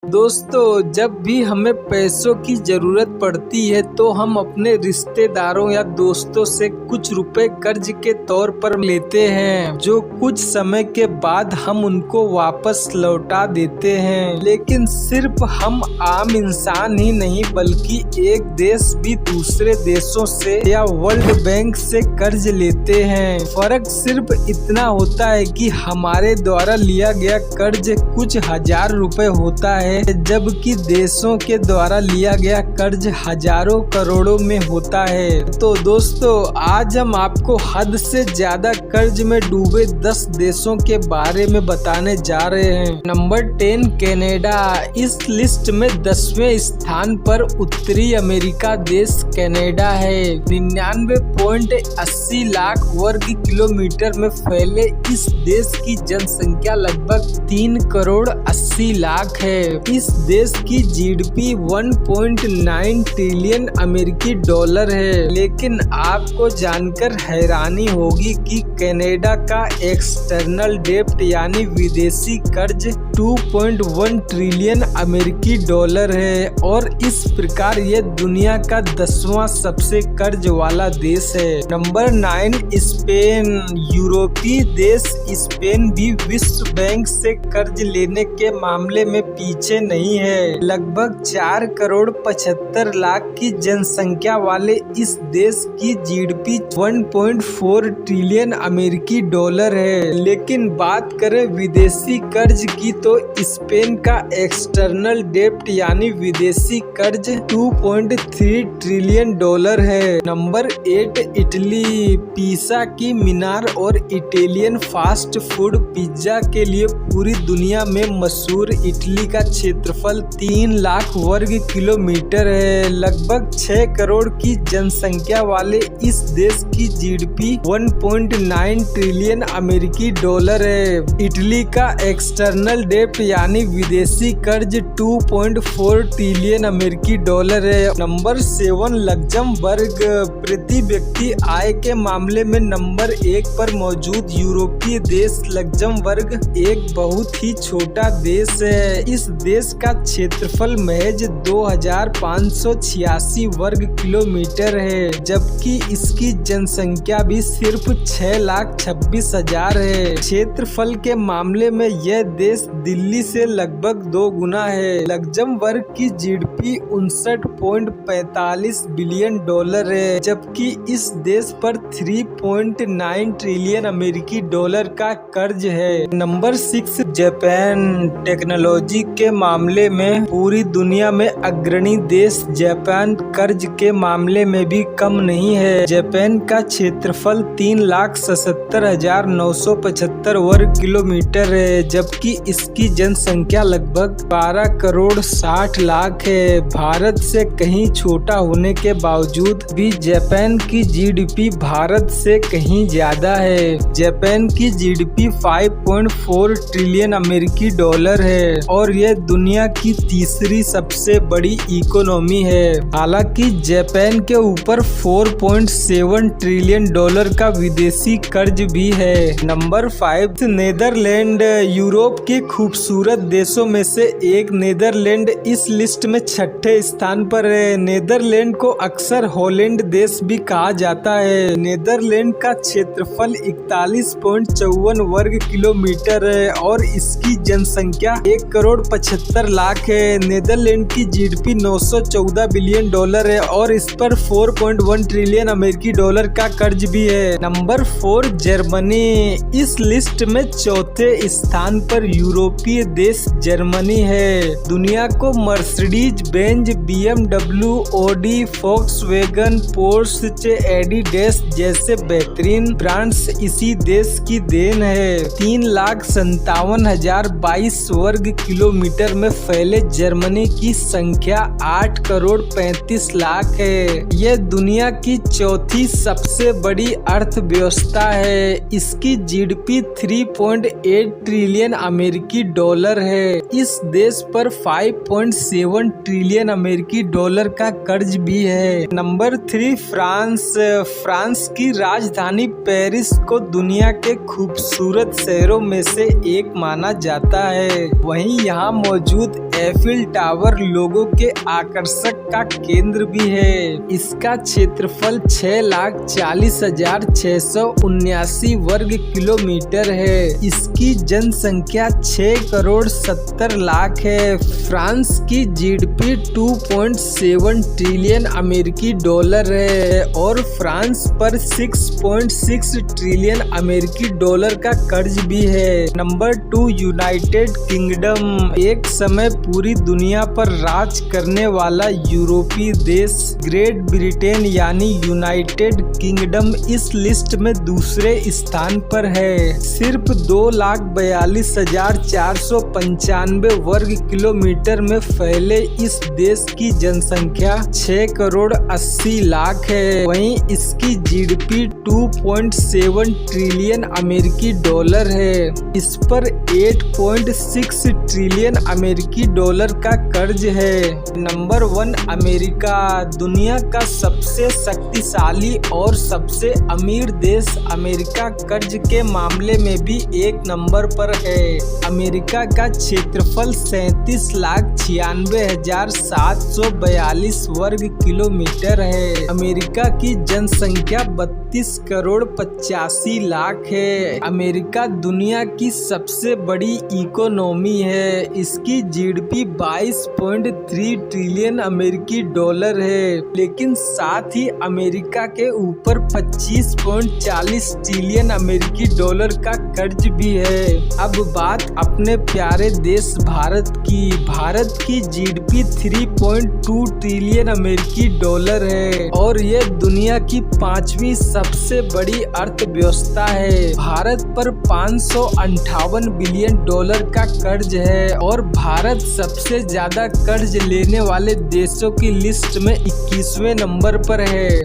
दोस्तों, जब भी हमें पैसों की जरूरत पड़ती है तो हम अपने रिश्तेदारों या दोस्तों से कुछ रुपए कर्ज के तौर पर लेते हैं, जो कुछ समय के बाद हम उनको वापस लौटा देते हैं। लेकिन सिर्फ हम आम इंसान ही नहीं बल्कि एक देश भी दूसरे देशों से या वर्ल्ड बैंक से कर्ज लेते हैं। फर्क सिर्फ इतना होता है कि हमारे द्वारा लिया गया कर्ज कुछ हजार रुपए होता है, जबकि देशों के द्वारा लिया गया कर्ज हजारों करोड़ों में होता है। तो दोस्तों, आज हम आपको हद से ज्यादा कर्ज में डूबे 10 देशों के बारे में बताने जा रहे हैं। Number 10, Canada. इस लिस्ट में 10वें स्थान पर उत्तरी अमेरिका देश कनाडा है। 99.80 लाख वर्ग किलोमीटर में फैले इस देश की जनसंख्या लगभग 3 करोड़ 80 लाख है। इस देश की जीडीपी 1.9 ट्रिलियन अमेरिकी डॉलर है। लेकिन आपको जानकर हैरानी होगी कि कनाडा का एक्सटर्नल डेब्ट यानी विदेशी कर्ज 2.1 ट्रिलियन अमेरिकी डॉलर है और इस प्रकार ये दुनिया का 10वां सबसे कर्ज वाला देश है। Number 9, Spain. यूरोपीय देश स्पेन भी विश्व बैंक से कर्ज लेने के मामले में पीछे नहीं है। लगभग 4 करोड़ 75 लाख की जनसंख्या वाले इस देश की जीडीपी 1.4 ट्रिलियन अमेरिकी डॉलर है। लेकिन बात करें विदेशी कर्ज की तो स्पेन का एक्सटर्नल डेब्ट यानी विदेशी कर्ज 2.3 ट्रिलियन डॉलर है। Number 8, Italy. पिज़्ज़ा की मीनार और इटालियन फास्ट फूड पिज्जा के लिए पूरी दुनिया में मशहूर इटली का क्षेत्रफल 3 लाख वर्ग किलोमीटर है। लगभग 6 करोड़ की जनसंख्या वाले इस देश की जीडीपी 1.9 ट्रिलियन अमेरिकी डॉलर है। इटली का एक्सटर्नल डेब्ट यानी विदेशी कर्ज 2.4 ट्रिलियन अमेरिकी डॉलर है। Number 7, Luxembourg. प्रति व्यक्ति आय के मामले में नंबर 1 पर मौजूद यूरोपीय देश लक्जमबर्ग एक बहुत ही छोटा देश है। इस देश का क्षेत्रफल महज 2586 वर्ग किलोमीटर है, जबकि इसकी जनसंख्या भी सिर्फ 6,26,000 है। क्षेत्रफल के मामले में यह देश दिल्ली से लगभग 2 गुना है। लक्जमबर्ग की जीडीपी 59.45 बिलियन डॉलर है, जबकि इस देश पर 3.9 ट्रिलियन अमेरिकी डॉलर का कर्ज है। Number 6, Japan. टेक्नोलॉजी के मामले में पूरी दुनिया में अग्रणी देश जापान कर्ज के मामले में भी कम नहीं है। जापान का क्षेत्रफल 3,77,975 वर्ग किलोमीटर है, जबकि इसकी जनसंख्या लगभग 12 करोड़ 60 लाख है। भारत से कहीं छोटा होने के बावजूद भी जापान की जीडीपी भारत से कहीं ज्यादा है। जापान की जीडीपी 5.4 ट्रिलियन अमेरिकी डॉलर है और यह दुनिया की तीसरी सबसे बड़ी इकोनॉमी है। हालांकि जापान के ऊपर 4.7 ट्रिलियन डॉलर का विदेशी कर्ज भी है। Number 5, Netherlands. यूरोप के खूबसूरत देशों में से एक नीदरलैंड इस लिस्ट में 6ठे स्थान पर है। नीदरलैंड को अक्सर हॉलैंड देश भी कहा जाता है। नीदरलैंड का क्षेत्रफल 41.54 वर्ग किलोमीटर है और इसकी जनसंख्या 1 करोड़ 75 लाख है। नीदरलैंड की जीडीपी 914 बिलियन डॉलर है और इस पर 4.1 ट्रिलियन अमेरिकी डॉलर का कर्ज भी है। Number 4, Germany. इस लिस्ट में 4थे स्थान पर यूरोपीय देश जर्मनी है। दुनिया को Mercedes Benz, BMW, Audi, Volkswagen, Porsche, Adidas जैसे बेहतरीन ब्रांड्स इसी देश की देन है। 3,57,022 वर्ग किलोमीटर में फैले जर्मनी की संख्या 8 करोड़ 35 लाख है। यह दुनिया की चौथी सबसे बड़ी अर्थव्यवस्था है। इसकी जीडीपी 3.8 ट्रिलियन अमेरिकी डॉलर है। इस देश पर 5.7 ट्रिलियन अमेरिकी डॉलर का कर्ज भी है। Number 3, France. फ्रांस की राजधानी पेरिस को दुनिया के खूबसूरत शहरों में से एक माना जाता है। वहीं यहाँ मौजूद एफिल टावर लोगों के आकर्षक का केंद्र भी है। इसका क्षेत्रफल 6,40,679 वर्ग किलोमीटर है। इसकी जनसंख्या 6,70,00,000 है। फ्रांस की जीडीपी 2.7 ट्रिलियन अमेरिकी डॉलर है और फ्रांस पर 6.6 ट्रिलियन अमेरिकी डॉलर का कर्ज भी है। Number 2 United kingdom. एक समय पूरी दुनिया पर राज करने वाला यूरोपीय देश ग्रेट ब्रिटेन यानी यूनाइटेड किंगडम इस लिस्ट में दूसरे स्थान पर है। सिर्फ 2,42,495 वर्ग किलोमीटर में फैले इस देश की जनसंख्या 6,80,00,000 है। वहीं इसकी जीडीपी 2.7 ट्रिलियन अमेरिकी डॉलर है। इस पर 8.6 ट्रिलियन अमेरिकी डॉलर का कर्ज है। Number 1 America. दुनिया का सबसे शक्तिशाली और सबसे अमीर देश अमेरिका कर्ज के मामले में भी एक नंबर पर है। अमेरिका का क्षेत्रफल 37,96,742 वर्ग किलोमीटर है। अमेरिका की जनसंख्या 32,85,00,000 है। अमेरिका दुनिया की सबसे बड़ी इकोनॉमी है। इसकी जीडीपी 22.3 ट्रिलियन अमेरिकी डॉलर है। लेकिन साथ ही अमेरिका के ऊपर 25.40 ट्रिलियन अमेरिकी डॉलर का कर्ज भी है। अब बात अपने प्यारे देश भारत की। भारत की जीडीपी 3.2 ट्रिलियन अमेरिकी डॉलर है और ये दुनिया की 5वीं सबसे बड़ी अर्थव्यवस्था है। भारत पर 558 बिलियन डॉलर का कर्ज है और भारत सबसे ज्यादा कर्ज लेने वाले देशों की लिस्ट में 21वें नंबर पर है।